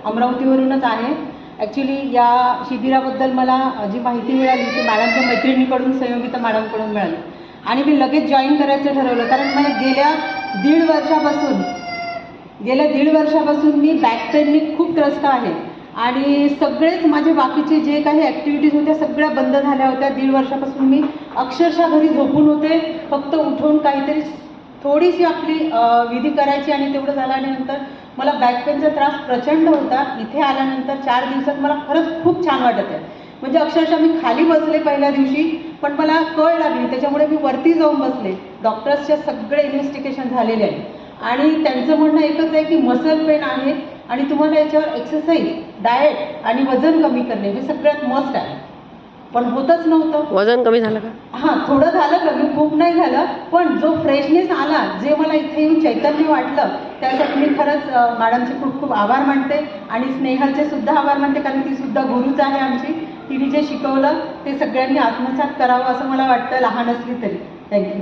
अमरावतीवरूनच आहे. ॲक्च्युली या शिबिराबद्दल मला जी माहिती मिळाली ती मॅडमच्या मैत्रिणीकडून, संयोगिता मॅडमकडून मिळाली आणि मी लगेच जॉईन करायचं ठरवलं. कारण मला गेल्या दीड वर्षापासून मी बॅक पेननी खूप त्रस्त आहे आणि सगळेच माझे बाकीचे जे काही ॲक्टिव्हिटीज होत्या सगळ्या बंद झाल्या होत्या. दीड वर्षापासून मी अक्षरशः घरी झोपून होते. फक्त उठून काहीतरी थोडीशी आपली विधी करायची आणि तेवढं झालं. आणि नंतर मला बॅक पेनचा त्रास प्रचंड होता. इथे आल्यानंतर 4 दिवसात मला खरंच खूप छान वाटत आहे. म्हणजे अक्षरशः मी खाली बसले पहिल्या दिवशी, पण मला कळ लागली, त्याच्यामुळे मी वरती जाऊन बसले. डॉक्टर्सच्या सगळे इन्व्हेस्टिगेशन झालेले आहे आणि त्यांचं म्हणणं एकच आहे की मसल पेन आहे आणि तुम्हाला याच्यावर एक्सरसाइज, डाएट आणि वजन कमी करणे हे सगळ्यात मस्ट आहे. पण होतच नव्हतं. वजन कमी झालं का? हां, थोडं झालं कमी, खूप नाही झालं. पण जो फ्रेशनेस आला, जे मला इथे येऊन चैतन्य वाटलं, त्यासाठी मी खरंच मॅडमचे खूप खूप आभार मानते आणि स्नेहलचे सुद्धा आभार मानते. कारण ती सुद्धा गुरुच आहे आमची. तिने जे शिकवलं ते सगळ्यांनी आत्मसात करावं असं मला वाटतं, लहान असली तरी. थँक्यू.